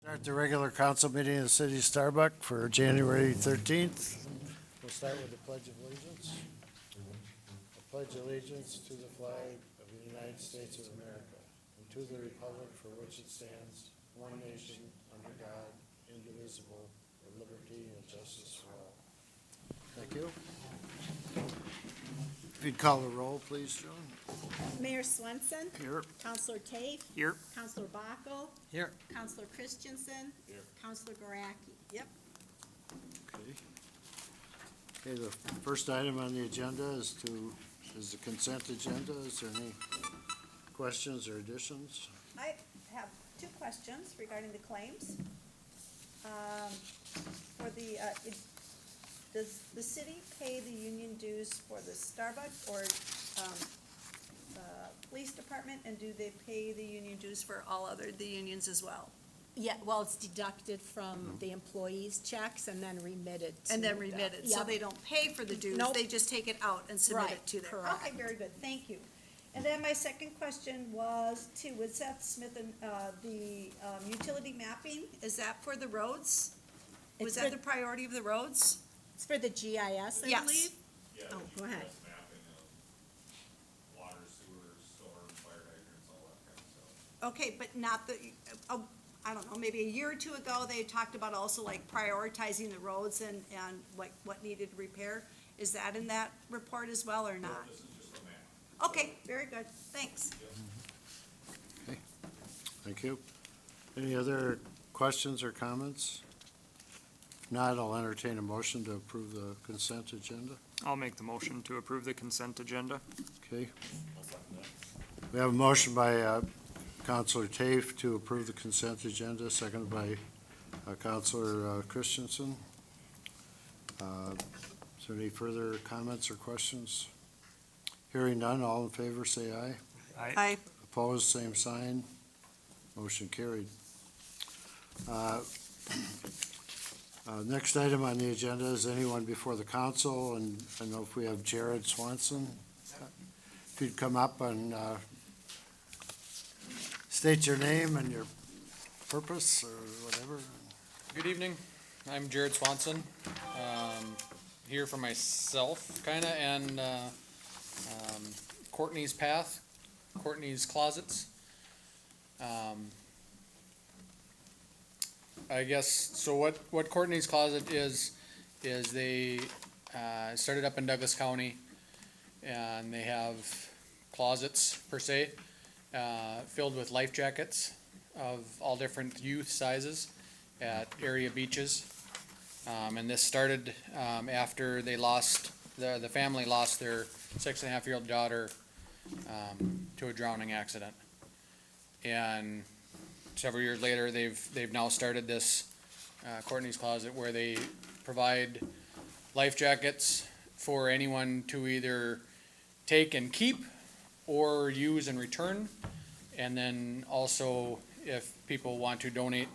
Start the regular council meeting of the city of Starbuck for January 13th. We'll start with the Pledge of Allegiance. I pledge allegiance to the flag of the United States of America and to the republic for which it stands, one nation, under God, indivisible, with liberty and justice for all. Thank you. If you'd call the roll, please, Joan. Mayor Swenson. Here. Counselor Tate. Here. Counselor Bacco. Here. Counselor Christensen. Here. Counselor Garacki. Yep. Okay, the first item on the agenda is the consent agenda. Is there any questions or additions? I have two questions regarding the claims. Does the city pay the union dues for the Starbucks or police department, and do they pay the union dues for all the unions as well? Yeah, well, it's deducted from the employees' checks and then remitted to And then the- remitted, so Yep. they don't pay for the dues, Nope. they just take it out and submit it Right, to them. correct. Okay, very good, thank you. And then my second question was with Seth Smith and, the, utility mapping, is that for the roads? Was It's that for- the priority of the roads? It's for the GIS, I Yes. believe. Yeah, Oh, there's go ahead. just mapping of water, sewer, storm, fire hydrants, all that kind of stuff. Okay, but not the, I don't know, maybe a year or two ago, they talked about also like prioritizing the roads and like what needed repair. Is that in that report as well or not? This is just a map. Okay, very good, thanks. Thank you. Any other questions or comments? If not, I'll entertain a motion to approve the consent agenda. I'll make the motion to approve the consent agenda. Okay. We have a motion by Counselor Tafe to approve the consent agenda, seconded by Counselor Christensen. Is there any further comments or questions? Hearing none, all in favor, say aye. Aye. Opposed, same sign. Motion carried. Next item on the agenda is anyone before the council, and I know if we have Jared Swanson. If you'd come up and state your name and your purpose or whatever. Good evening. I'm Jared Swanson. Here for myself, kind of, and Courtney's Path, Courtney's Closets. I guess, so what Courtney's Closet is they started up in Douglas County, and they have closets, per se, filled with life jackets of all different youth sizes at area beaches. And this started after they lost, the family lost their 6.5-year-old daughter to a drowning accident. And several years later, they've now started this Courtney's Closet, where they provide life jackets for anyone to either take and keep or use and return. And then also, if people want to donate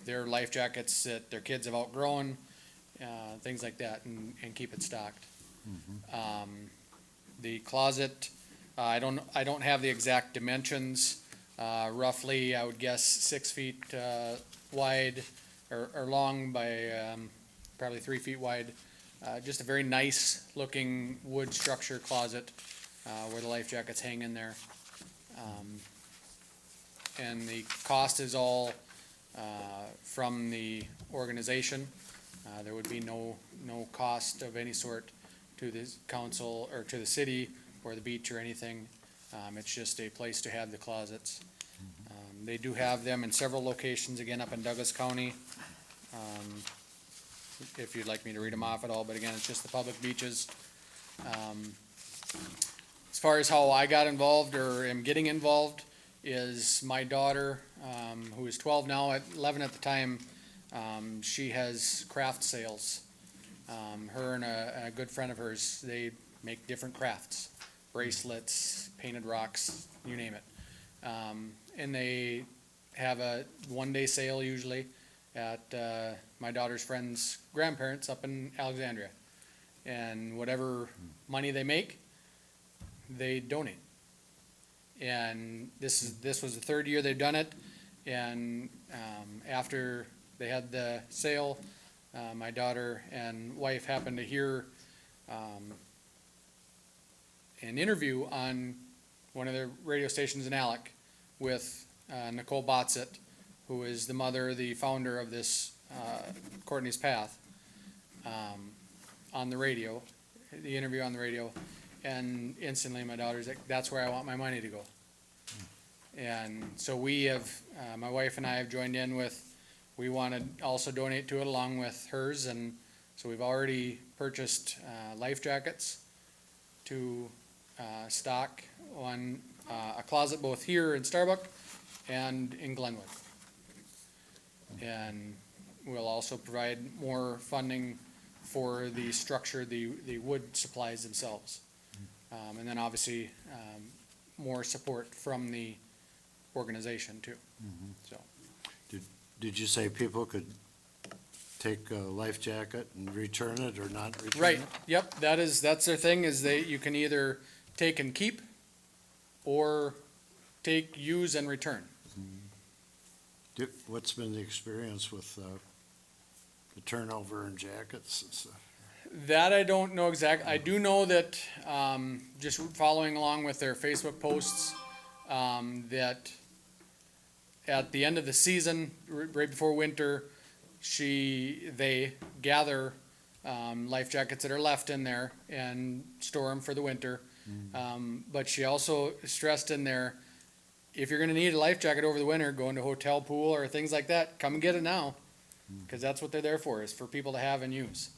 their life jackets that their kids have outgrown, things like that, and keep it stocked. The closet, I don't have the exact dimensions. Roughly, I would guess 6 feet wide or long by probably 3 feet wide. Just a very nice looking wood structure closet where the life jackets hang in there. And the cost is all from the organization. There would be no cost of any sort to the council or to the city or the beach or anything. It's just a place to have the closets. They do have them in several locations, again, up in Douglas County. If you'd like me to read them off at all, but again, it's just the public beaches. As far as how I got involved or am getting involved is my daughter, who is 12 now, at 11 at the time, she has craft sales. Her and a good friend of hers, they make different crafts, bracelets, painted rocks, you name it. And they have a one-day sale usually at my daughter's friend's grandparents up in Alexandria. And whatever money they make, they donate. And this was the third year they've done it. And, after they had the sale, my daughter and wife happened to hear, an interview on one of the radio stations in Alec with, Nicole Botzett, who is the mother, the founder of this, Courtney's Path, on the radio, the interview on the radio, and instantly my daughter's like, that's where I want my money to go. And so we have, my wife and I have joined in with, we want to also donate to it along with hers, and so we've already purchased, life jackets to, stock on, a closet both here in Starbuck and in Glenwood. And we'll also provide more funding for the structure, the wood supplies themselves. And then obviously, more support from the organization too, so. Did you say people could take a life jacket and return it or not return it? Right, yep, that's their thing, is you can either take and keep, or take, use, and return. What's been the experience with the turnover in jackets and stuff? That I don't know exactly. I do know that, just following along with their Facebook posts, that at the end of the season, right before winter, they gather, life jackets that are left in there and store them for the winter. But she also stressed in there, if you're gonna need a life jacket over the winter, going to hotel pool or things like that, come and get it now. Cause that's what they're there for, is for people to have and use.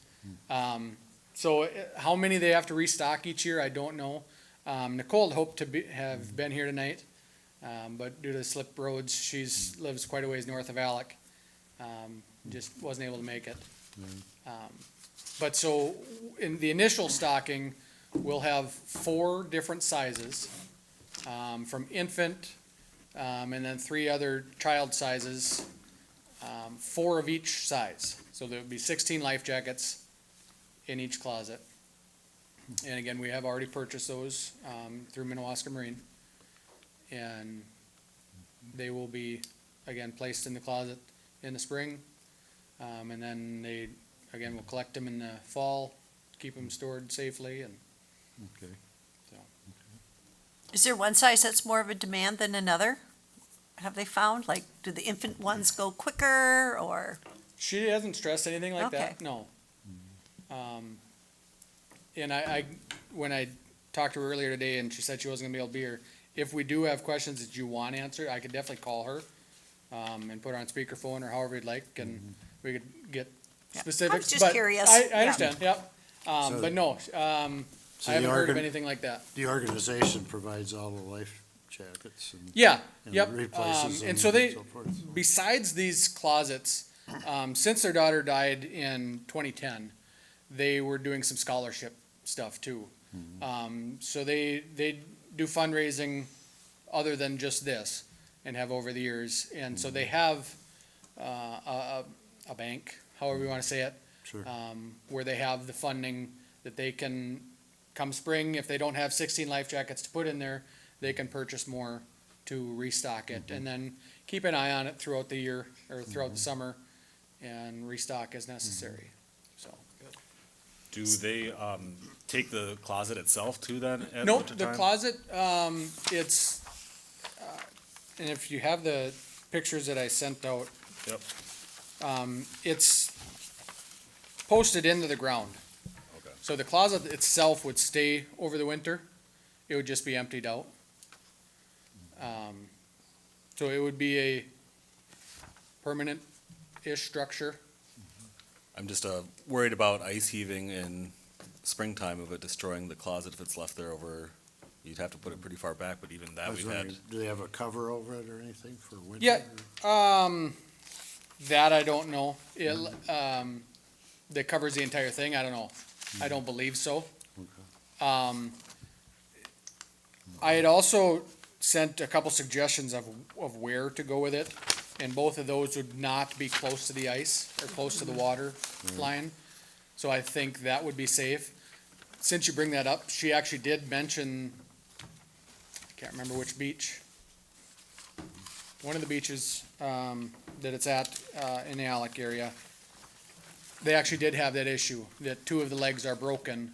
So how many they have to restock each year, I don't know. Nicole hoped to have been here tonight, but due to slip roads, lives quite a ways north of Alec. Just wasn't able to make it. But so in the initial stocking, we'll have 4 different sizes, from infant, and then 3 other child sizes, 4 of each size. So there would be 16 life jackets in each closet. And again, we have already purchased those, through Minnewaska Marine. And they will be, again, placed in the closet in the spring. And then we'll collect them in the fall, keep them stored safely, and Okay. Is there one size that's more of a demand than another? Have they found, like, do the infant ones go quicker, or? she hasn't stressed anything like that, Okay. no. And when I talked to her earlier today and she said she wasn't gonna be able to be here, if we do have questions that you want answered, I could definitely call her, and put her on speakerphone or however you'd like, and we could get Yeah. specifics. I was just but curious. I Yeah. understand, yep. So- But no, So I haven't the heard of organ- anything like that. The organization provides all the life jackets and. Yeah, and yep. replaces them And so they, so forth. besides these closets, since their daughter died in 2010, they were doing some scholarship stuff too. So they do fundraising other than just this, and have over the years. And so they have a bank, however you want to say it, Sure. where they have the funding that they can, come spring, if they don't have 16 life jackets to put in there, they can purchase more to restock it, and then keep an eye on it throughout the year, or throughout the summer, and restock as necessary, so. Do they, take the closet itself too then at No, winter the time? closet, it's, and if you have the pictures that I sent out, Yep, it's posted into the ground. okay. So the closet itself would stay over the winter, it would just be emptied out. So it would be a permanent-ish structure. I'm just, worried about ice heaving in springtime of it destroying the closet if it's left there over, you'd have to put it pretty far back, but even I that was we've had. wondering, do they have a cover over it or anything for winter? Yeah. or- That I don't know. That covers the entire thing, I don't know. I don't believe so. I had also sent a couple suggestions of where to go with it, and both of those would not be close to the ice or close to the water line. So I think that would be safe. Since you bring that up, she actually did mention, I can't remember which beach. one of the beaches, that it's at, in the Alec area, they actually did have that issue, that two of the legs are broken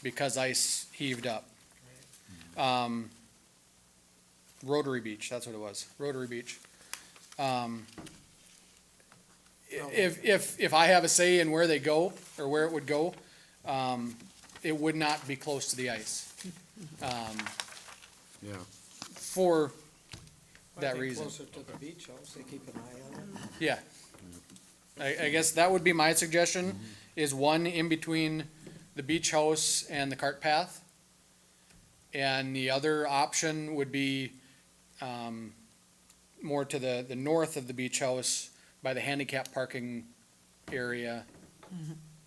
because ice heaved up. Rotary Beach, that's what it was, Rotary Beach. If I have a say in where they go, or where it would go, it would not be close to the ice, Yeah. for that reason. Closer to the beach house, they keep an eye on it. Yeah. I guess that would be my suggestion, is one in between the beach house and the cart path. And the other option would be, more to the north of the beach house by the handicap parking area,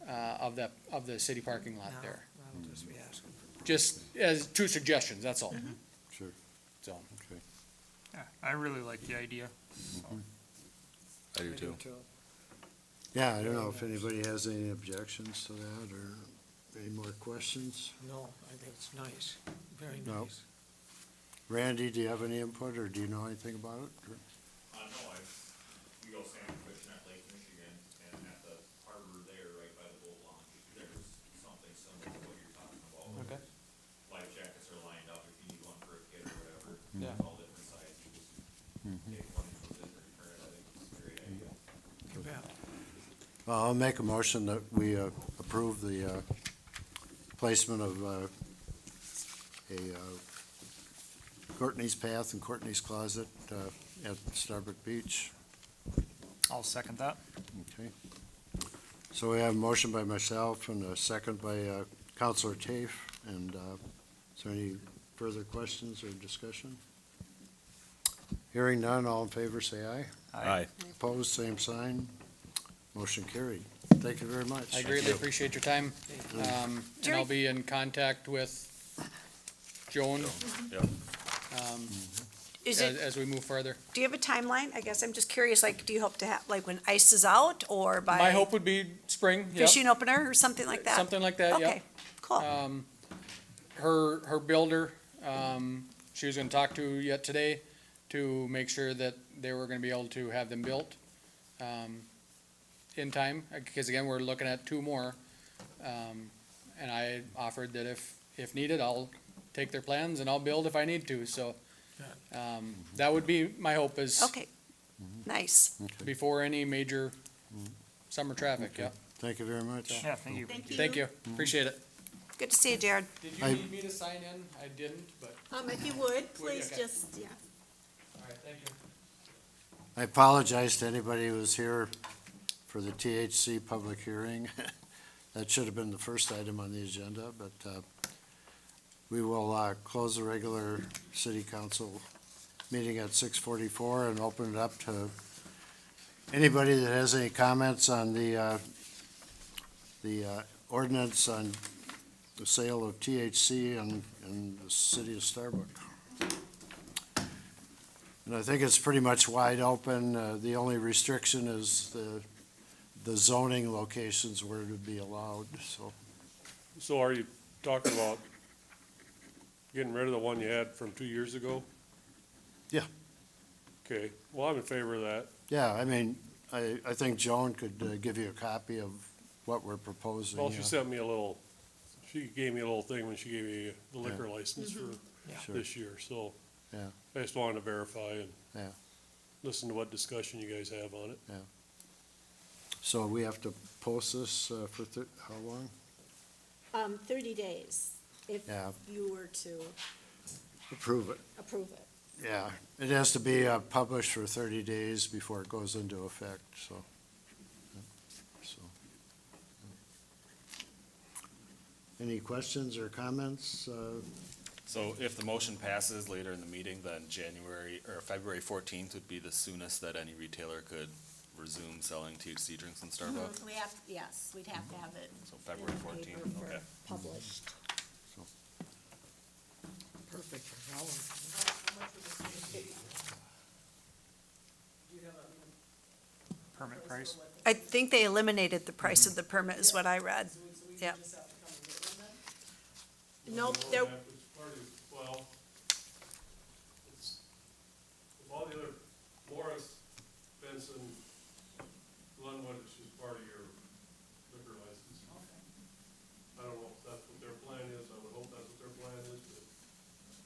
of the city parking lot there. That'll just be asking for. Just as two suggestions, that's all. Sure. So, Yeah, I really like the idea. I do too. Yeah, I don't know if anybody has any objections to that or any more questions. No, I think it's nice, very No. nice. Randy, do you have any input or do you know anything about it? or- No, we go salmon fishing at Lake Michigan, and at the harbor there, right by the boat launch, there's something similar to what you're talking about. Okay. Life jackets are lined up if you need one for a kid or whatever. Yeah. It's all different sizes, you just take one from it and return it, I think it's a great idea. You bet. Well, I'll make a motion that we approve the placement of a Courtney's Path and Courtney's Closet at Starbuck Beach. I'll second that. Okay. So we have a motion by myself and a second by Counselor Tafe. And is there any further questions or discussion? Hearing none, all in favor, say aye. Aye. Opposed, same sign. Motion carried. Thank you very much. I greatly appreciate your time, and I'll be in contact with Joan, Yep. Is as, it, as we move further. do you have a timeline? I guess I'm just curious, like, do you hope to have, like, when ice is out or by? My hope would be spring, yep, Fishing opener or something like that? something like that, yep. Okay, cool. Her builder, she was gonna talk to yet today to make sure that they were gonna be able to have them built, in time, because again, we're looking at two more. And I offered that if needed, I'll take their plans and I'll build if I need to, so. That would be my hope is Okay, nice. before any major summer traffic, Okay. yeah. Thank you very much. Yeah, thank you. Thank you, appreciate it. Good to see you, Jared. Did I- you need me to sign in? I didn't, but, If you would, please okay. just, yeah. all right, thank you. I apologize to anybody who was here for the THC public hearing. That should have been the first item on the agenda, but we will close the regular city council meeting at 6:44 and open it up to anybody that has any comments on the ordinance on the sale of THC in the city of Starbuck. And I think it's pretty much wide open. The only restriction is the zoning locations where it would be allowed, so. So are you talking about getting rid of the one you had from 2 years ago? Yeah. Okay, well, I'm in favor of that. Yeah, I mean, I think Joan could give you a copy of what we're proposing. Well, she sent me she gave me a little thing when she gave me the liquor license for Sure. this year, so. Yeah. I just wanted to verify and Yeah. listen to what discussion you guys have on it. So we have to post this for how long? 30 days, if Yeah. you were to Approve it. approve it. Yeah, it has to be published for 30 days before it goes into effect, so. So. Any questions or comments? So if the motion passes later in the meeting, then February 14th would be the soonest that any retailer could resume selling THC drinks in Starbucks? We have, yes, we'd have to have it So February in the 14th, paper for okay. published. Perfect for Helen. Permit price? I think they eliminated the price of the permit is what I read. Yeah. Nope, there, Well, it's, with all the other events in Glenwood, it's just part of your liquor license. I don't know if that's what their plan is, I would hope that's what their plan is, but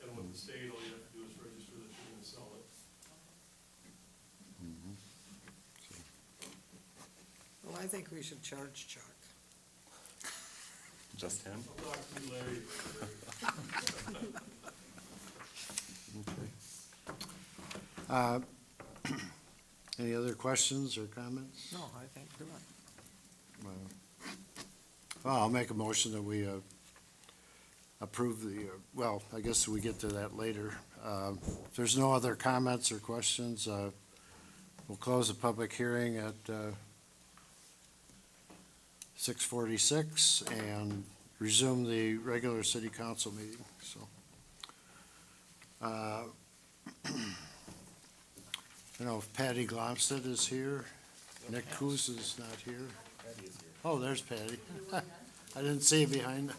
kind of with the state, all you have to do is register that you're gonna sell it. Well, I think we should charge Chuck. Just him? I'll talk to you, Larry. Any other questions or comments? No, I think do it. Well, I'll make a motion that we approve the, well, I guess we get to that later. If there's no other comments or questions, we'll close the public hearing at 6:46 and resume the regular city council meeting, so. I don't know if Patty Glomstead is here. Nick Coos is not here. Oh, there's Patty. I didn't see you behind.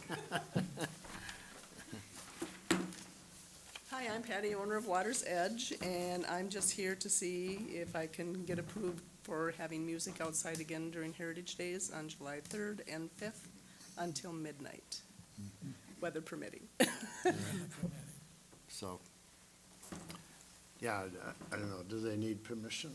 Hi, I'm Patty, owner of Water's Edge, and I'm just here to see if I can get approved for having music outside again during Heritage Days on July 3rd and 5th until midnight, weather permitting. So, yeah, I don't know, do they need permission?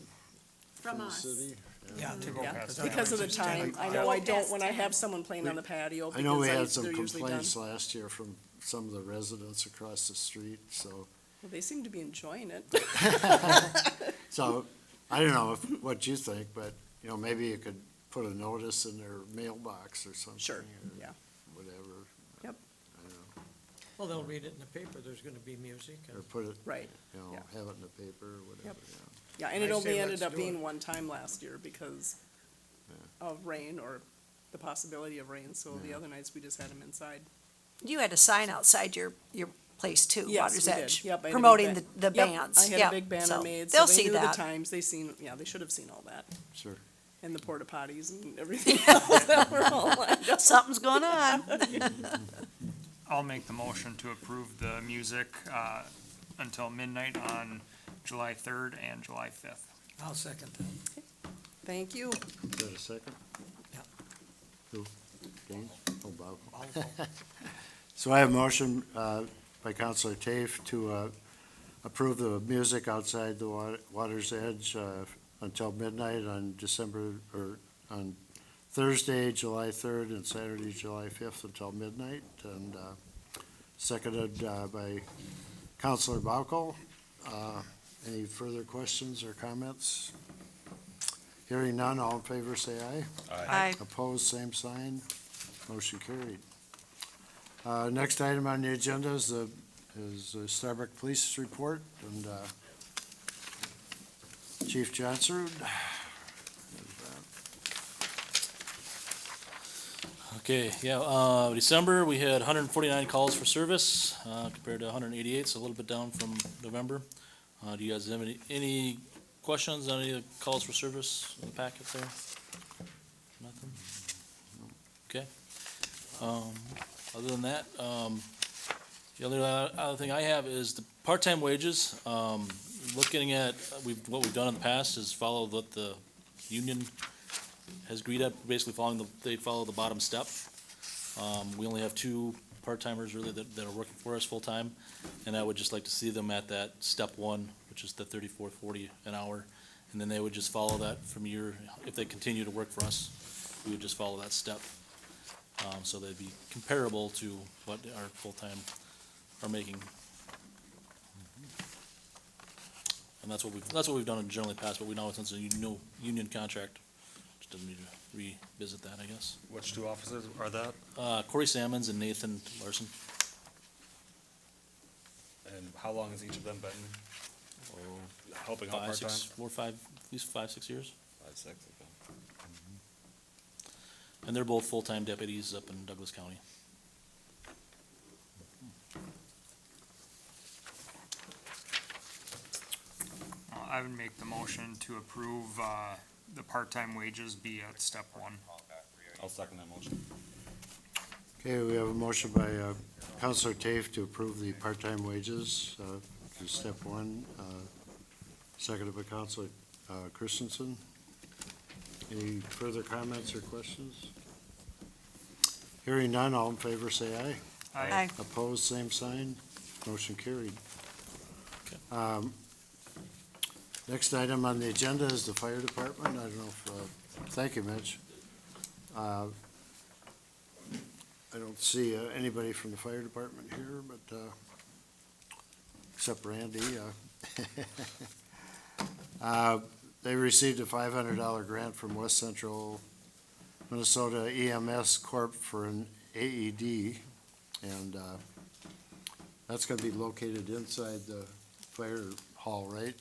From the us. city? Yeah, To go Yeah, past because of the time, I know I don't when I have someone playing on the patio, I know we had because some they're usually done. complaints last year from some of the residents across the street, so. Well, they seem to be enjoying it. So, I don't know what you think, but, you know, maybe you could put a notice in their mailbox or something. Sure, or yeah. Whatever. Yep. I don't know, well, they'll read it in the paper, there's gonna be music, or and put it, Right, you know, Yeah. have it in the paper or whatever, Yep. yeah. yeah, and it I say only ended let's up do being it. one time last year because of rain or the possibility of rain, so the other nights we just had them inside. You had a sign outside your place too, Yes, Water's we did. Edge, Yep, I had a big promoting ban- the Yep, bands. I had Yep. a big banner So made, they'll so they see knew the that. times, they seen, yeah, they should have seen all that, Sure. and the porta potties and everything else that were all lined up. Something's going on. I'll make the motion to approve the music, until midnight on July 3rd and July 5th. I'll second that. Thank you. Is that a second? Yeah. Who? James? Oh, Bob. So I have a motion by Counselor Tafe to approve the music outside the Water's Edge until midnight on on Thursday, July 3rd, and Saturday, July 5th until midnight, and seconded by Counselor Baukel. Any further questions or comments? Hearing none, all in favor say aye. Aye. Opposed, same sign. Motion carried. Next item on the agenda is the Starbuck Police Report, and Chief Johnsrud. Okay, yeah, December, we had 149 calls for service, compared to 188, so a little bit down from November. Do you guys have any questions on any of the calls for service in the packet there? Nothing? Okay. Other than that, the other thing I have is the part-time wages. Looking at, what we've done in the past is follow what the union has agreed at, basically they follow the bottom step. We only have two part-timers really that are working for us full-time, and I would just like to see them at that step one, which is the $34.40 an hour. And then they would just follow that from if they continue to work for us, we would just follow that step. So they'd be comparable to what our full-time are making. And that's what we've done in generally past, but we know since it's a union contract, just doesn't need to revisit that, I guess. Which two officers are that? Corey Sammons and Nathan Larson. And how long has each of them been helping out 5, 6, part-time? 4, 5, at least 5, 6 years. 5, 6, okay. And they're both full-time deputies up in Douglas County. I would make the motion to approve, the part-time wages be at step one. I'll second that motion. Okay, we have a motion by Counselor Tafe to approve the part-time wages to step one, seconded by Counselor Christensen. Any further comments or questions? Hearing none, all in favor say aye. Aye. Opposed, same sign. Motion carried. Next item on the agenda is the fire department. I don't know if, thank you, Mitch. I don't see anybody from the fire department here, but, except Randy. They received a $500 grant from West Central Minnesota EMS Corp. For an AED, and that's gonna be located inside the fire hall, right?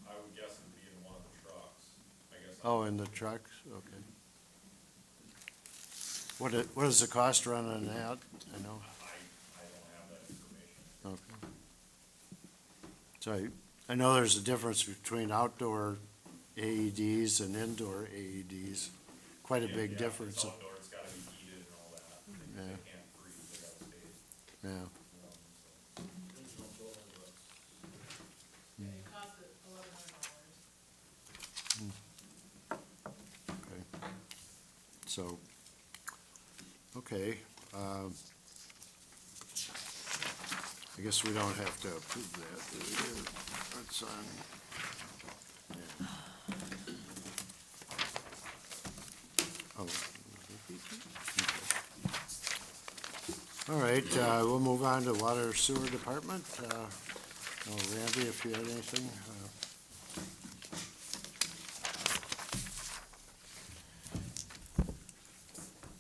I would guess it'd be in one of the trucks, I guess. Oh, in the trucks, okay. What is the cost run on that? I know, I don't have that information. okay. So I know there's a difference between outdoor AEDs and indoor AEDs, quite a Yeah, big yeah, difference. It's outdoor, it's gotta be heated and all that. They Yeah. can't freeze, they gotta stay Yeah, warm, so. okay. So, okay, I guess we don't have to approve that, do we? That's on. Yeah. Oh. Okay. All right, we'll move on to water sewer department. Randy, if you had anything.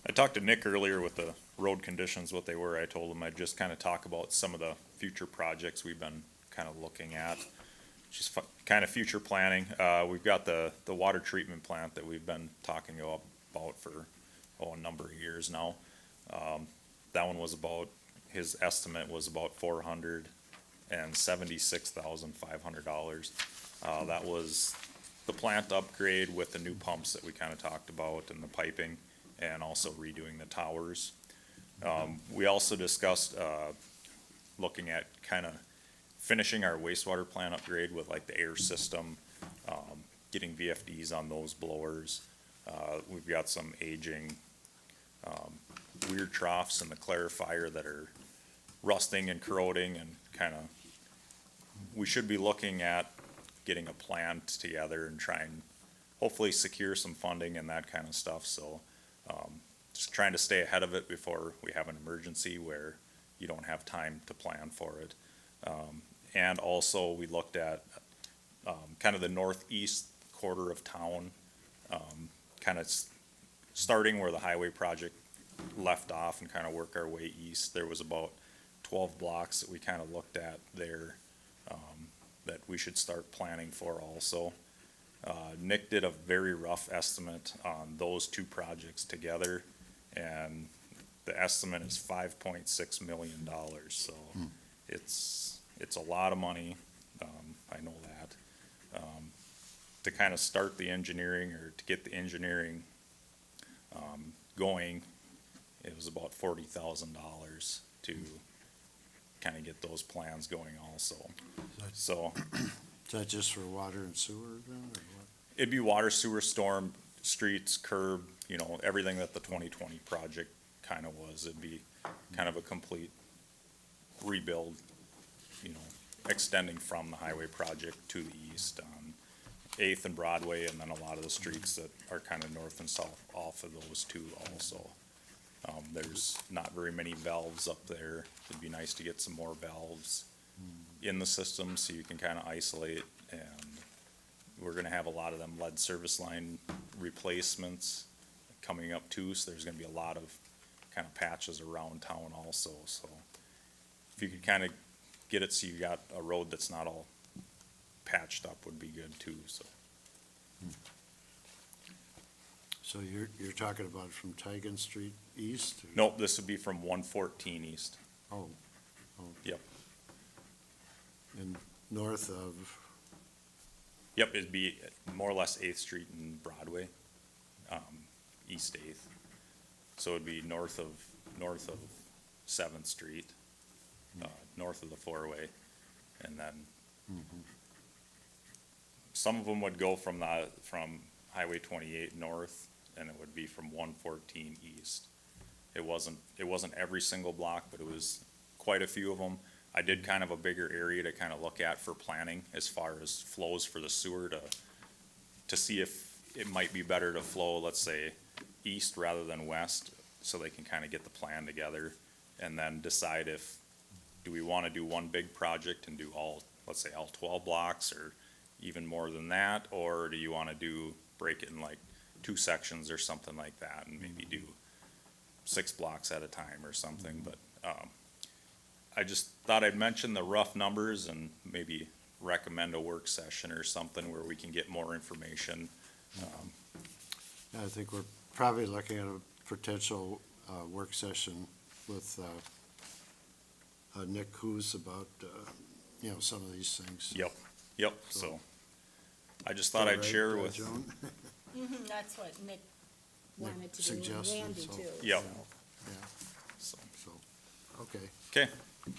I talked to Nick earlier with the road conditions, what they were. I told him I'd just kind of talk about some of the future projects we've been kind of looking at. Just kind of future planning. We've got the water treatment plant that we've been talking about for, a number of years now. That one was about, his estimate was about $476,500. That was the plant upgrade with the new pumps that we kind of talked about and the piping, and also redoing the towers. We also discussed, looking at kind of finishing our wastewater plant upgrade with like the air system, getting VFDs on those blowers. We've got some aging, weird troughs in the clarifier that are rusting and corroding, and kind of, we should be looking at getting a plan together and try and hopefully secure some funding and that kind of stuff, so, just trying to stay ahead of it before we have an emergency where you don't have time to plan for it. And also, we looked at, kind of the northeast quarter of town, kind of starting where the highway project left off and kind of work our way east. There was about 12 blocks that we kind of looked at there, that we should start planning for also. Nick did a very rough estimate on those two projects together, and the estimate is $5.6 million, so it's a lot of money, I know that. To kind of start the engineering, or to get the engineering, going, it was about $40,000 to kind of get those plans going also. So, Is that just for water and sewer then, or what? it'd be water, sewer, storm, streets, curb, everything that the 2020 project kind of was. It'd be kind of a complete rebuild, extending from the highway project to the east on Eighth and Broadway, and then a lot of the streets that are kind of north and south off of those two also. There's not very many valves up there. It'd be nice to get some more valves in the system so you can kind of isolate, and we're gonna have a lot of them lead service line replacements coming up too, so there's gonna be a lot of kind of patches around town also, so if you could kind of get it so you got a road that's not all patched up would be good too, so. So you're talking about from Tigan Street east? or- Nope, this would be from 114 east. Oh. Yep. And north of, Yep, it'd be more or less Eighth Street and Broadway, East Eighth. So it'd be north of Seventh Street, north of the four-way, and then some of them would go from Highway 28 north, and it would be from 114 east. It wasn't every single block, but it was quite a few of them. I did kind of a bigger area to kind of look at for planning as far as flows for the sewer to see if it might be better to flow, let's say, east rather than west, so they can kind of get the plan together and then decide if, do we want to do one big project and do all, let's say, all 12 blocks or even more than that, or do you want to break it in like 2 sections or something like that and maybe do 6 blocks at a time or something, but, I just thought I'd mention the rough numbers and maybe recommend a work session or something where we can get more information. I think we're probably looking at a potential, work session with, Nick Coos about, some of these things. Yep, so I just thought I'd share with, Joan? That's what Nick wanted to do, and Suggested, Randy so- too. Yep. So, so, okay. okay,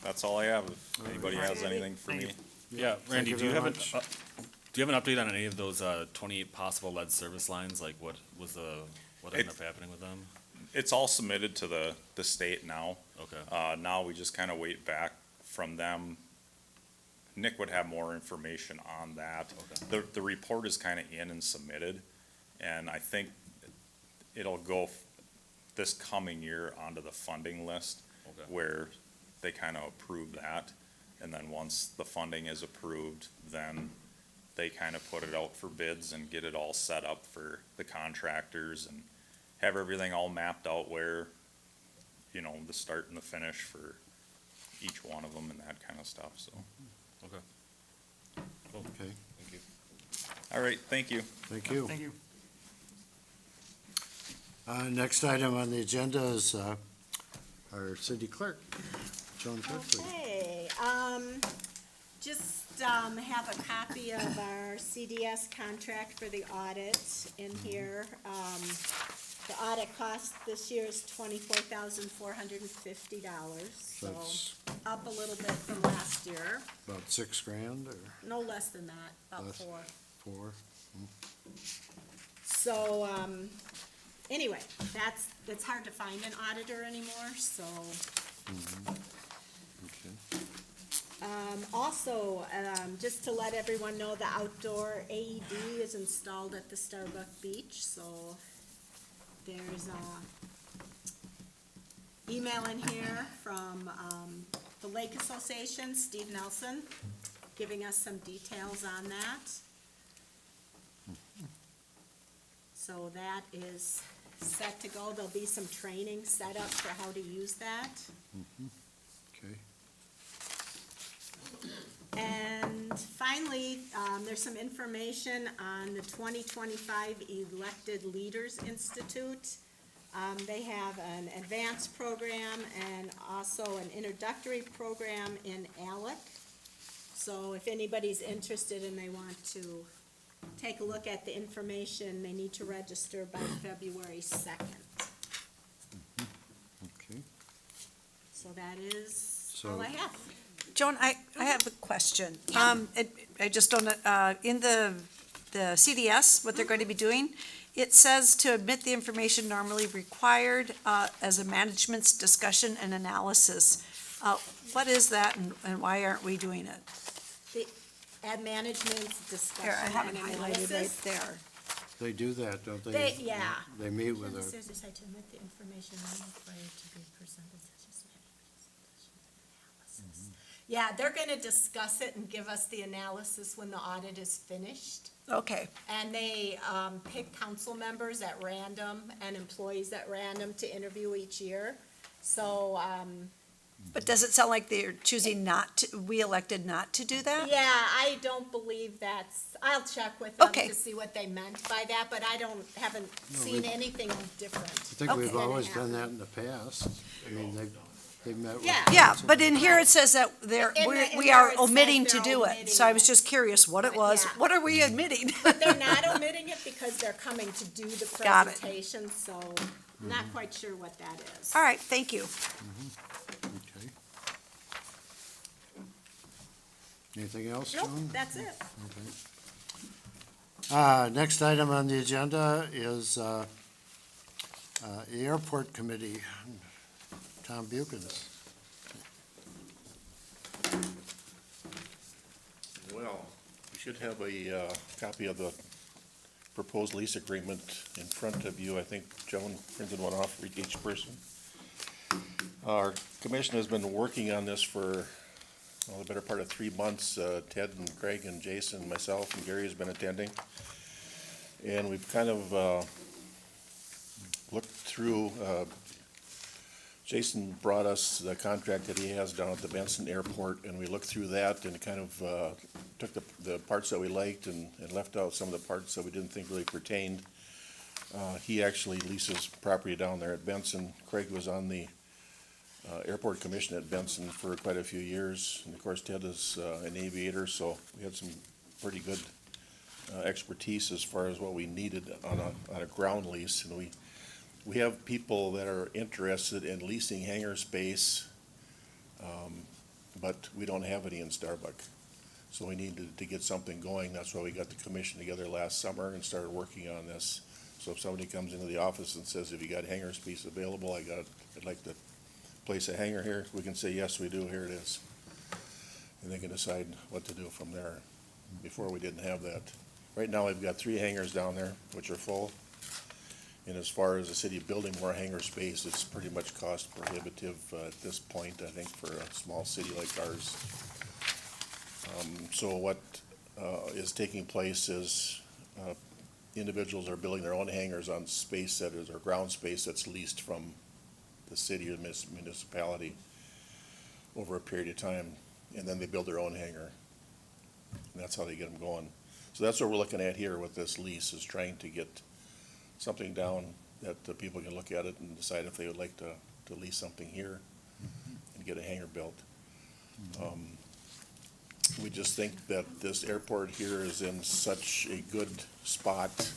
that's all I have. If anybody has anything for me. Yeah, Thank Randy, you do you very have much. do you have an update on any of those 28 possible lead service lines? Like what ended up happening with them? It's all submitted to the state now. Okay. Now we just kind of wait back from them. Nick would have more information on that. Okay. The report is kind of in and submitted, and I think it'll go this coming year onto the funding list, Okay. where they kind of approve that. And then once the funding is approved, then they kind of put it out for bids and get it all set up for the contractors and have everything all mapped out where, the start and the finish for each one of them and that kind of stuff, so. Okay. Cool. Okay, Thank you. All right, thank you. thank you. Thank you. Next item on the agenda is, our city clerk, Joan Kirkley. Okay, have a copy of our CDS contract for the audit in here. The audit cost this year is $24,450, so That's up a little bit from last year. about $6,000 or No less than that, about Less. 4. 4? So, anyway, it's hard to find an auditor anymore, so. Okay. Also, just to let everyone know, the outdoor AED is installed at the Starbuck Beach, so there's a email in here from, the Lake Association, Steve Nelson, giving us some details on that. So that is set to go. There'll be some training set up for how to use that. Okay. And finally, there's some information on the 2025 Elected Leaders Institute. They have an advanced program and also an introductory program in ALEC. So if anybody's interested and they want to take a look at the information, they need to register by February 2nd. Okay. So that is So- all I have. Joan, I have a question. I just don't, in the CDS, what they're going to be doing, it says to admit the information normally required, as a management's discussion and analysis. What is that and why aren't we doing it? The ad management's discussion Here, I have it and highlighted right analysis. there. They do that, don't they? They, yeah. They meet with a, Services decide to admit the information not required to be presented, such as analysis. Yeah, they're gonna discuss it and give us the analysis when the audit is finished. Okay, And they, pick council members at random and employees at random to interview each year. So, but does it sound like they're choosing we elected not to do that? yeah, I don't believe I'll check with them Okay. to see what they meant by that, but I haven't seen anything different. I think we've Okay. always done that in the past. I mean, they've met with. Yeah. Yeah, but in here it says that In we there are it says omitting to they're do it. omitting So I was it. just curious what it was. Yeah. What are we admitting? They're not omitting it because they're coming to do the Got it. presentation, so I'm not quite sure what that is. All right, thank you. Okay. Anything else, Nope, Joan? that's it. Okay. Next item on the agenda is the Airport Committee. Tom Buchan's. Well, you should have a copy of the proposed lease agreement in front of you. I think Joan printed one off for each person. Our commission has been working on this for, well, the better part of 3 months. Ted and Greg and Jason and myself and Gary has been attending. And we've kind of looked through, Jason brought us the contract that he has down at the Benson Airport, and we looked through that and kind of took the parts that we liked and left out some of the parts that we didn't think really pertained. He actually leases property down there at Benson. Craig was on the Airport Commission at Benson for quite a few years, and of course Ted is an aviator, so we had some pretty good expertise as far as what we needed on a ground lease. And we have people that are interested in leasing hangar space, but we don't have any in Starbuck. So we needed to get something going. That's why we got the commission together last summer and started working on this. So if somebody comes into the office and says, "Have you got hangar space available? I'd like to place a hangar here," we can say, "Yes, we do, here it is." And they can decide what to do from there. Before, we didn't have that. Right now, we've got 3 hangars down there, which are full. And as far as the city building more hangar space, it's pretty much cost prohibitive at this point, I think, for a small city like ours. So what is taking place is individuals are building their own hangars on space that is, or ground space that's leased from the city or municipality over a period of time, and then they build their own hangar. And that's how they get them going. So that's what we're looking at here with this lease, is trying to get something down that the people can look at it and decide if they would like to lease something here and get a hangar built. We just think that this airport here is in such a good spot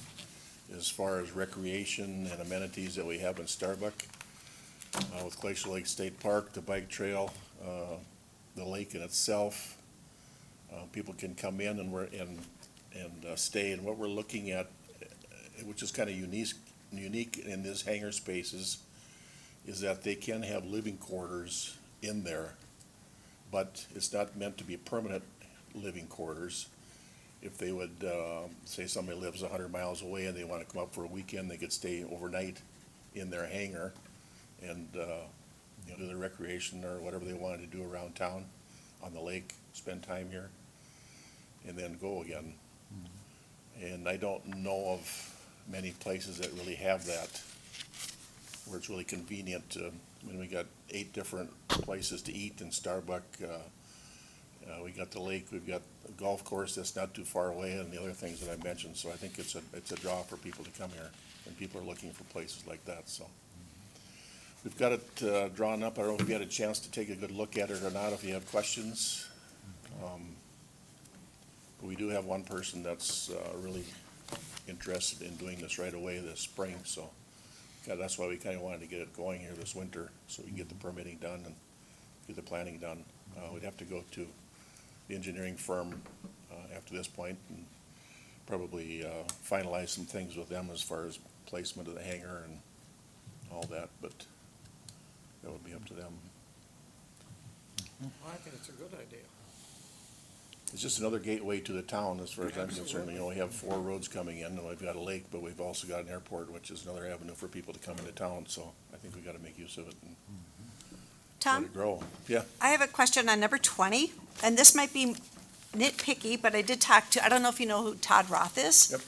as far as recreation and amenities that we have in Starbuck. With Glacier Lake State Park, the bike trail, the lake in itself. People can come in and stay, and what we're looking at, which is kind of unique in this hangar spaces, is that they can have living quarters in there, but it's not meant to be permanent living quarters. If they would, say somebody lives 100 miles away and they want to come up for a weekend, they could stay overnight in their hangar and, do their recreation or whatever they wanted to do around town, on the lake, spend time here, and then go again. And I don't know of many places that really have that, where it's really convenient. We got 8 different places to eat in Starbuck. We got the lake, we've got a golf course that's not too far away, and the other things that I mentioned. So I think it's a draw for people to come here, and people are looking for places like that, so. We've got it drawn up. I don't know if you had a chance to take a good look at it or not, if you have questions. But we do have one person that's really interested in doing this right away this spring, so that's why we kind of wanted to get it going here this winter, so we can get the permitting done and get the planning done. We'd have to go to the engineering firm after this point and probably finalize some things with them as far as placement of the hangar and all that, but that would be up to them. Well, I think it's a good idea. It's just another gateway to the town as far as I'm concerned. We have 4 roads coming in, and we've got a lake, but we've also got an airport, which is another avenue for people to come into town, so I think we gotta make use of it and let Tom, it grow. Yeah, I have a question on number 20, and this might be nitpicky, but I did talk to, I don't know if you know who Todd Roth is? Yep.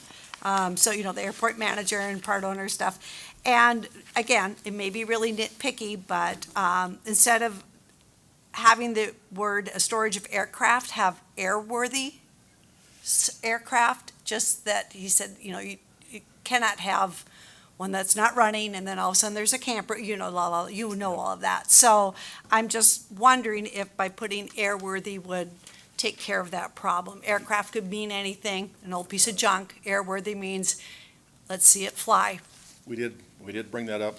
So, the airport manager and part owner stuff. And again, it may be really nitpicky, but instead of having the word storage of aircraft, have airworthy aircraft, just that he said, you cannot have one that's not running and then all of a sudden there's a camper, all of that. So I'm just wondering if by putting airworthy would take care of that problem. Aircraft could mean anything, an old piece of junk. Airworthy means, let's see it fly. we did bring that up,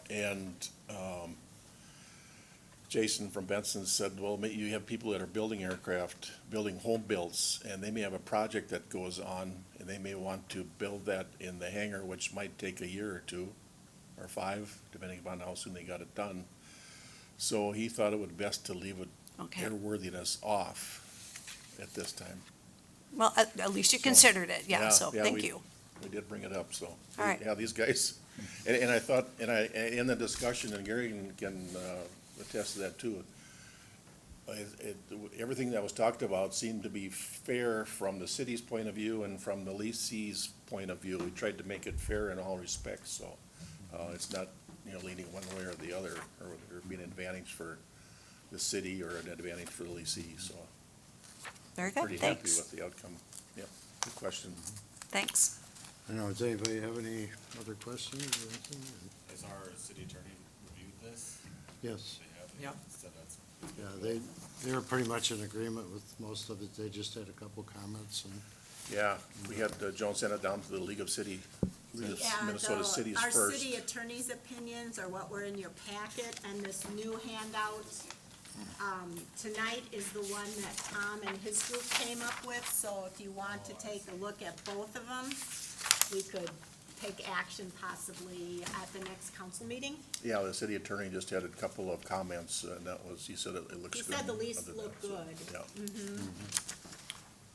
and Jason from Benson said, well, you have people that are building aircraft, building home builds, and they may have a project that goes on, and they may want to build that in the hangar, which might take a year or two, or 5, depending upon how soon they got it done. So he thought it would be best to leave it Okay, airworthiness off at this time. well, at least you considered it, yeah, so, yeah, thank we- you. We did bring it up, so. All right. Yeah, these guys, and I thought, in the discussion, and Gary can attest to that too, everything that was talked about seemed to be fair from the city's point of view and from the leasee's point of view. We tried to make it fair in all respects, so, it's not, leaning one way or the other, or being an advantage for the city or an advantage for the leasee, so. Very good, Pretty happy thanks, with the outcome. Yeah, good question. thanks. I don't know, does anybody have any other questions or anything? Has our city attorney reviewed this? Yes, They have? Yep. Said that's yeah, they were pretty much in agreement with most of it. They just had a couple comments and. Yeah, we had, Joan sent it down to the League of Minnesota Cities Our first. city attorney's opinions are what were in your packet, and this new handout, tonight is the one that Tom and his group came up with, so if you want to take a look at both of them, we could take action possibly at the next council meeting. Yeah, the city attorney just had a couple of comments, and that was, he said it looks He good. said the lease other than looked that, so, good.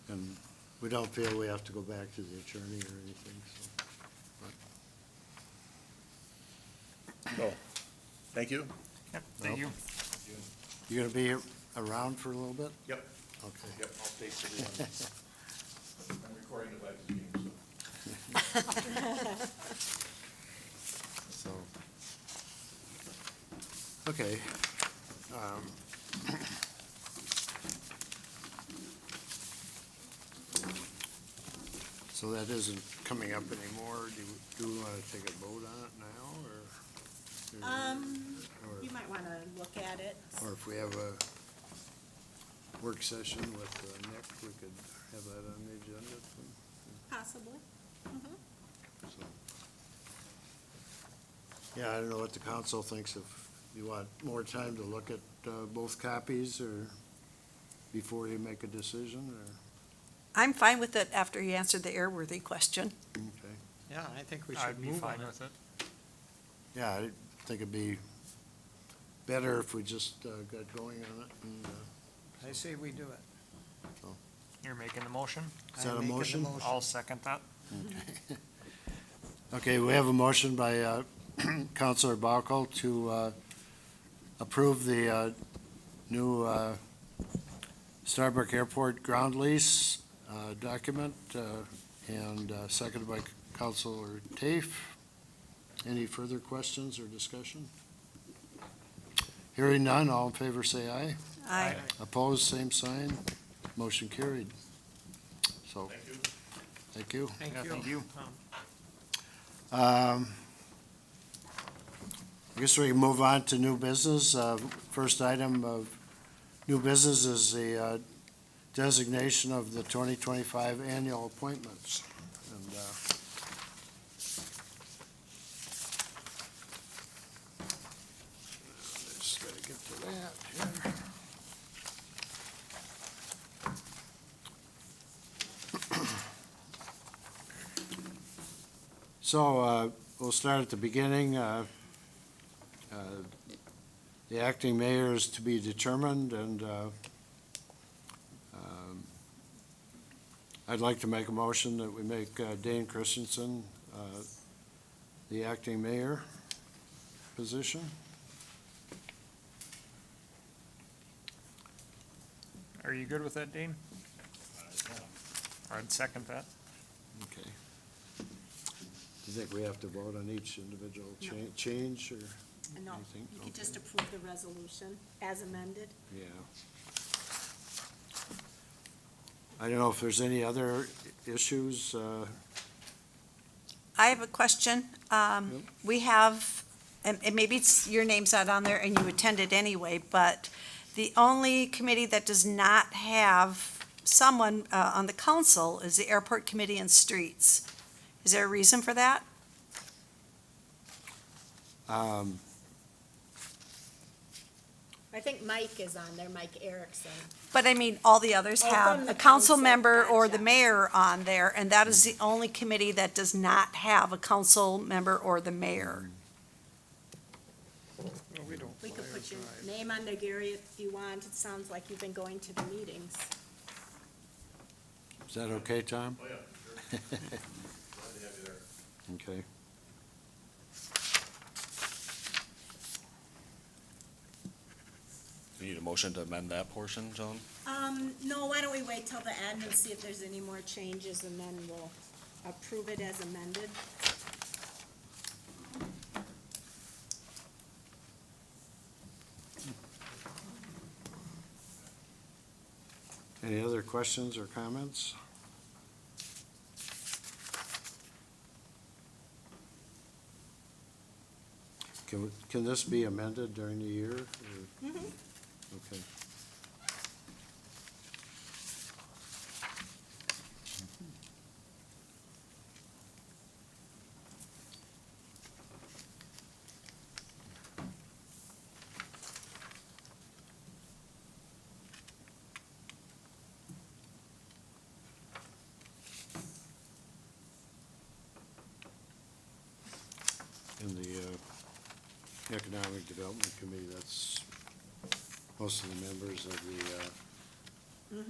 Yeah. And we don't feel we have to go back to the attorney or anything, so. So, thank you. Yep, thank you. You gonna be around for a little bit? Yep. Okay. Yep, I'll stay for the end. I'm recording the Vikings game, so. So. Okay. um, So that isn't coming up anymore. Do we wanna take a vote on it now, or? You might wanna look at it. Or if we have a work session with Nick, we could have that on the agenda. Possibly. So. Yeah, I don't know what the council thinks, if you want more time to look at both copies, or before you make a decision, or, I'm fine with it after you answered the airworthy question. okay. Yeah, I think we I'd should be move on fine it. with it. Yeah, I think it'd be better if we just got going on it, and, I say we do it. You're making the motion? Is that a I'm making the motion? I'll second that. Okay, we have a motion by Counselor Baukel to approve the new Starbuck Airport ground lease document, and seconded by Counselor Tafe. Any further questions or discussion? Hearing none, all in favor say aye. Aye. Opposed, same sign. Motion carried. So, thank you. Thank Yeah, you. thank you. I guess we can move on to new business. First item of new business is the designation of the 2025 annual appointments. And just gotta get to that here. So, we'll start at the beginning. The acting mayor is to be determined, and I'd like to make a motion that we make Dane Christensen the acting mayor position. Are you good with that, Dane? I'd second that. Okay. Do you think we have to vote on each individual change, or? No, Anything? you could just Okay. approve the resolution as amended. Yeah. I don't know if there's any other issues. I have a question. We have, and maybe it's, your name's not on there and you attended anyway, but the only committee that does not have someone on the council is the Airport Committee and Streets. Is there a reason for that? I think Mike is on there, Mike Erickson. But I mean, all the others Oh, from have the a council council, member or the gotcha. mayor on there, and that is the only committee that does not have a council member or the mayor. No, we don't. We could fly put your outside. name on there, Gary, if you want. It sounds like you've been going to the meetings. Is that okay, Tom? Oh, yeah, sure. Glad to have you there. Okay. You need a motion to amend that portion, Joan? No, why don't we wait till the end and see if there's any more changes, and then we'll approve it as amended. Any other questions or comments? Can this be amended during the year? or- Okay. In the Economic Development Committee, that's most of the members of the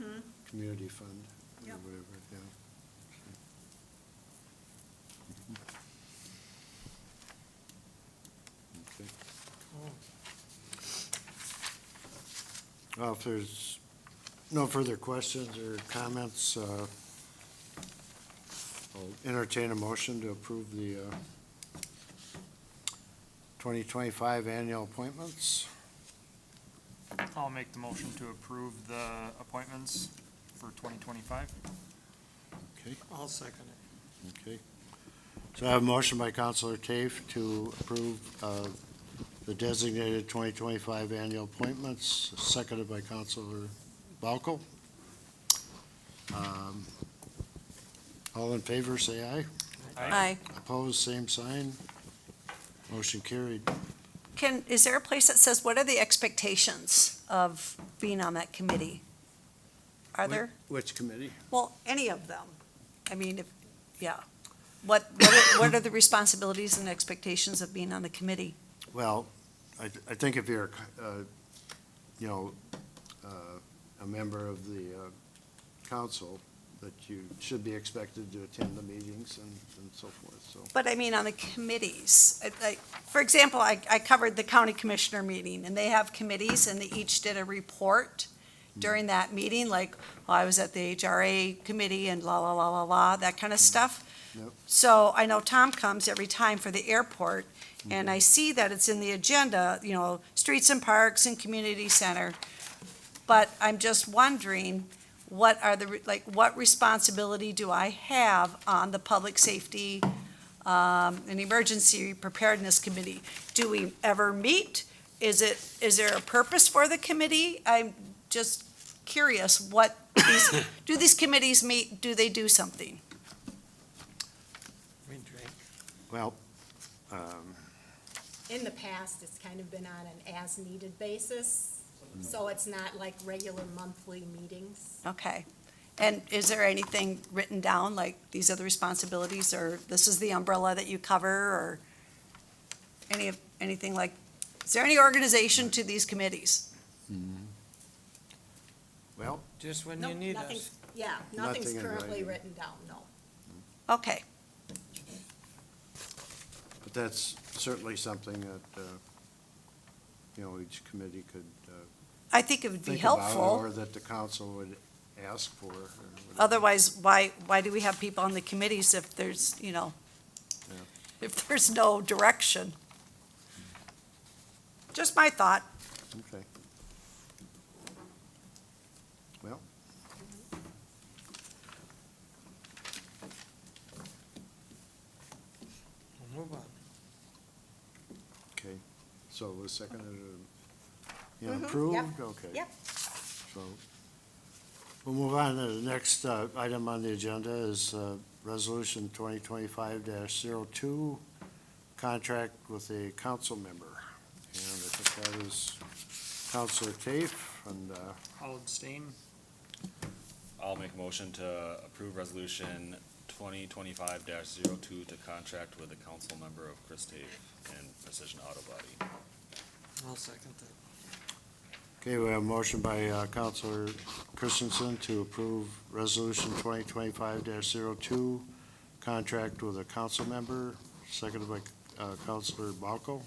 Community Fund, or Yep. whatever, yeah. Okay. Well, if there's no further questions or comments, I'll entertain a motion to approve the 2025 annual appointments. I'll make the motion to approve the appointments for 2025. Okay, I'll second it. okay. So I have a motion by Counselor Tafe to approve the designated 2025 annual appointments, seconded by Counselor Balko. All in favor, say aye. Aye. Opposed, same sign. Motion carried. Is there a place that says, what are the expectations of being on that committee? Are there? Which committee? Well, any of them. I mean, if, yeah. What are the responsibilities and expectations of being on the committee? Well, I think if you're, you know, a member of the council, that you should be expected to attend the meetings and so forth, so. But I mean, on the committees, for example, I covered the county commissioner meeting, and they have committees, and they each did a report during that meeting, like, well, I was at the HRA committee and la, la, la, la, la, that kind of stuff. Yep. So I know Tom comes every time for the airport, and I see that it's in the agenda, you know, streets and parks and community center. But I'm just wondering, what are the, what responsibility do I have on the public safety and emergency preparedness committee? Do we ever meet? Is there a purpose for the committee? I'm just curious, do these committees meet, do they do something? We drink. Well, In the past, it's kind of been on an as-needed basis, so it's not like regular monthly meetings. Okay. And is there anything written down, like these are the responsibilities, or this is the umbrella that you cover, or anything like, is there any organization to these committees? well, Just when No, you need nothing's- us. Yeah, nothing's Nothing in currently writing. written down, no. Okay. but that's certainly something that, you know, each committee could I think it would be think about, helpful. or that the council would ask for. or whatever. Otherwise, why do we have people on the committees if there's, you know, Yeah. if there's no direction? Just my thought. Okay. Well. We'll move on. Okay, so it was seconded, you Mhm, approved? yep, Okay. yep. So, we'll move on to the next item on the agenda is Resolution 2025-02, contract with a council member. And I think that is Counselor Tafe, and, I'll abstain. I'll make a motion to approve resolution 2025-02 to contract with the council member of Chris Tate and Precision Auto Body. I'll second that. okay, we have a motion by Counselor Christensen to approve Resolution 2025-02, contract with a council member, seconded by Counselor Balko.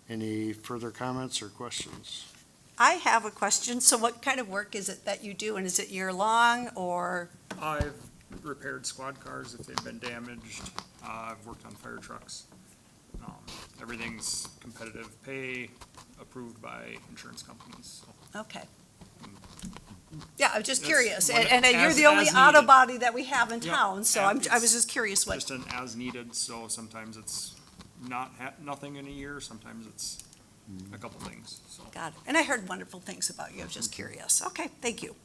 Any further comments or questions? I have a question. So what kind of work is it that you do? And is it year-long or, I've repaired squad cars if they've been damaged. I've worked on fire trucks. Everything's competitive pay, approved by insurance companies, so. okay. Yeah, I was just That's curious. what- And you're as- the only as auto needed. body that we have in Yeah, town, so and I was it's just curious what, Just an as needed, so sometimes it's nothing in a year, sometimes it's a couple things, so. got it. And I heard wonderful things about you. I was just curious. Okay, thank you.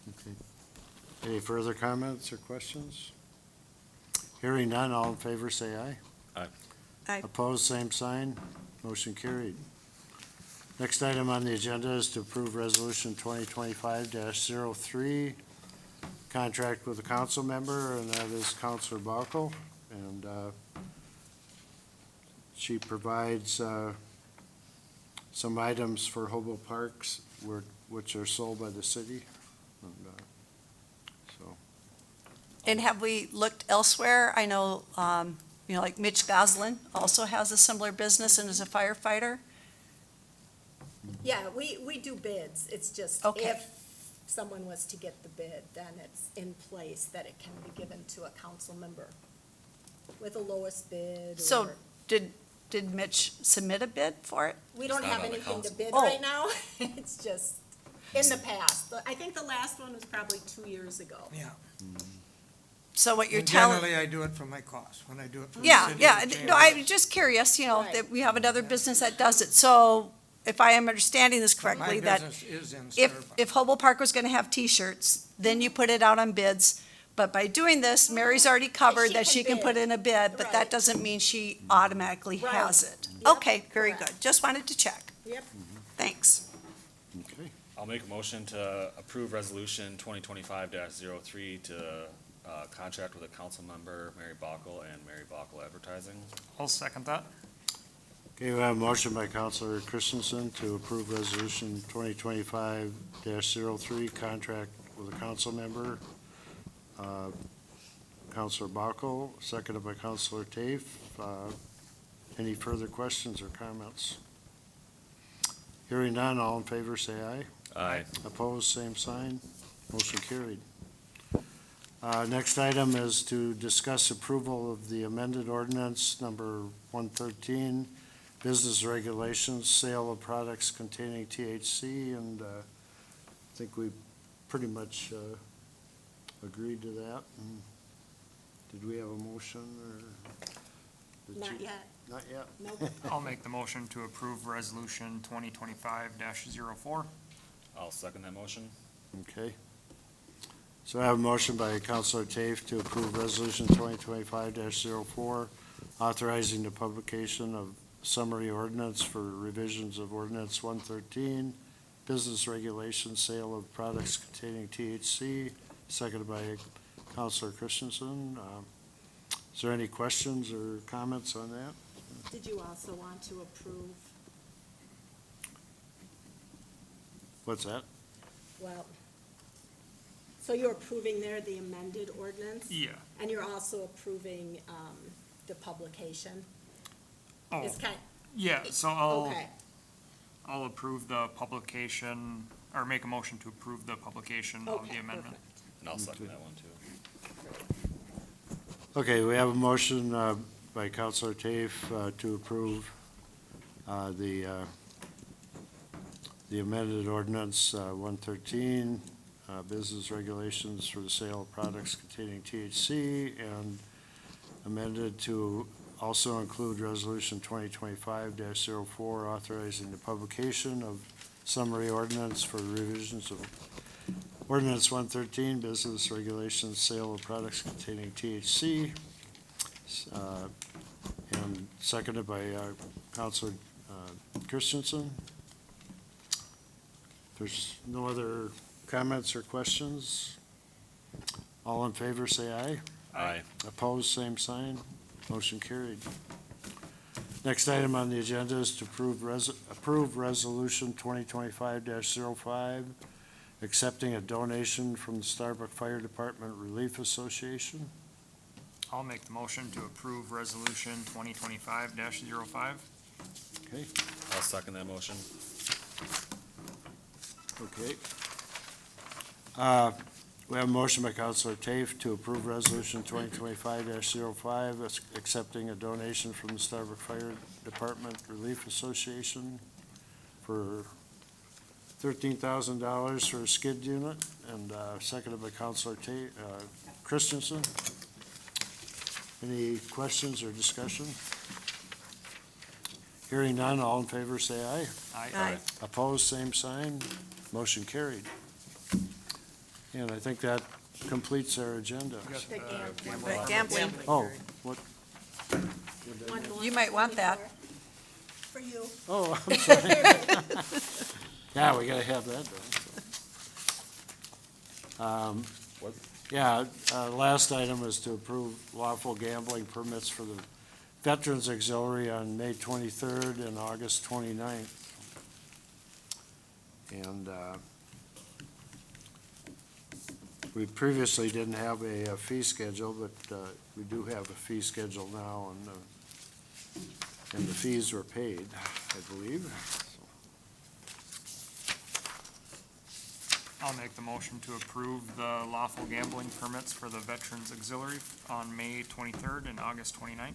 Okay. Any further comments or questions? Hearing none, all in favor say aye. Aye. Aye. Opposed, same sign. Motion carried. Next item on the agenda is to approve Resolution 2025-03, contract with a council member, and that is Counselor Balko. And she provides some items for Hobo Parks which are sold by the city. And, so, And have we looked elsewhere? I know, like Mitch Goslin also has a similar business and is a firefighter. Yeah, we do bids. It's just Okay. if someone was to get the bid, then it's in place that it can be given to a council member with the lowest bid So or, did Mitch submit a bid for it? we don't It's not have on the anything to council. bid Oh. right now. It's just in the past. But I think the last one was probably 2 years ago. Yeah. So what you're And telling, generally, I do it for my cost, when I do it for the yeah, city. yeah. or No, chamber. I'm just curious, Right. that we have another business that does it. So if I am understanding this correctly, My that business is in if Starbucks. Hobo Park was gonna have T-shirts, then you put it out on bids. But by doing this, Mary's already covered She that can she can bid. put in a bid, but that Right. doesn't mean she automatically Right. has it. Yep, Okay, very correct. good. Just wanted to check. Yep. Thanks. okay. I'll make a motion to approve resolution 2025-03 to contract with a council member, Mary Bockel and Mary Bockel Advertising. I'll second that. Okay, we have a motion by Counselor Christensen to approve Resolution 2025-03, contract with a council member. Counselor Balko, seconded by Counselor Tafe. Any further questions or comments? Hearing none, all in favor say aye. Aye. Opposed, same sign. Motion carried. Next item is to discuss approval of the amended ordinance number 113, business regulations, sale of products containing THC, and I think we pretty much agreed to that. And did we have a motion, or? did Not you- yet. Not yet. Nope. I'll make the motion to approve resolution 2025-04. I'll second that motion. Okay. So I have a motion by Counselor Tafe to approve Resolution 2025-04, authorizing the publication of summary ordinance for revisions of Ordinance 113, business regulations, sale of products containing THC, seconded by Counselor Christensen. Is there any questions or comments on that? Did you also want to approve, What's that? well, so you're approving there the amended ordinance? Yeah. And you're also approving, the publication? Oh, It's kind, yeah, so okay, I'll approve the publication, or make a motion to approve the publication of okay, the amendment. perfect. And I'll second that one too. Okay, we have a motion by Counselor Tafe to approve the amended ordinance 113, business regulations for the sale of products containing THC, and amended to also include Resolution 2025-04, authorizing the publication of summary ordinance for revisions of Ordinance 113, business regulations, sale of products containing THC, and seconded by Counselor Christensen. There's no other comments or questions. All in favor, say aye. Aye. Opposed, same sign. Motion carried. Next item on the agenda is to approve resolution 2025-05, accepting a donation from the Starbuck Fire Department Relief Association. I'll make the motion to approve resolution 2025-05. Okay, I'll second that motion. okay. We have a motion by Counselor Tafe to approve resolution 2025-05, accepting a donation from the Starbuck Fire Department Relief Association for $13,000 for a skid unit, and seconded by Counselor Christensen. Any questions or discussion? Hearing none, all in favor say aye. Aye. Opposed, same sign. Motion carried. And I think that completes our agenda. But gambling, Oh, what? One more. you might want that. For you. Oh, I'm sorry. Yeah, we gotta have that done. Yeah, last item is to approve lawful gambling permits for the Veterans Auxiliary on May 23rd and August 29th. And we previously didn't have a fee schedule, but we do have a fee schedule now, and the fees were paid, I believe. I'll make the motion to approve the lawful gambling permits for the Veterans Auxiliary on May 23rd and August 29th.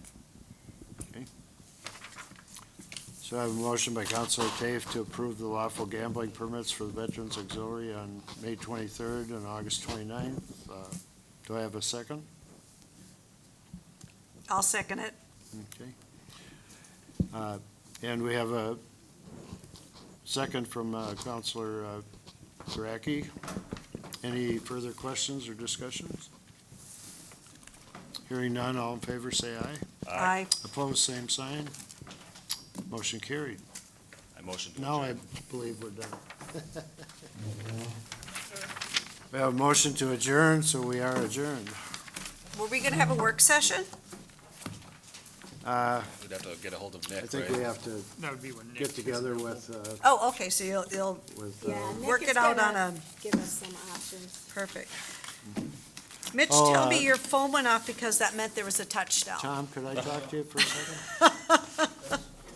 So I have a motion by Counselor Tafe to approve the lawful gambling permits for the Veterans Auxiliary on May 23rd and August 29th. Do I have a second? I'll second it. Okay. And we have a second from Counselor Gracke. Any further questions or discussions? Hearing none, all in favor say aye. Aye. Opposed, same sign. Motion carried. I motion to Now I adjourn. believe we're done. We have a motion to adjourn, so we are adjourned. Were we gonna have a work session? We'd have to get a hold of I Nick, think right? we have to That would be when Nick. get together with, Oh, okay, so you'll Yeah, Nick work is it out on gonna a, Give us some options. perfect. Mitch, Oh, tell me your phone went off because that meant there was a touchdown. Tom, could I talk to you for a second?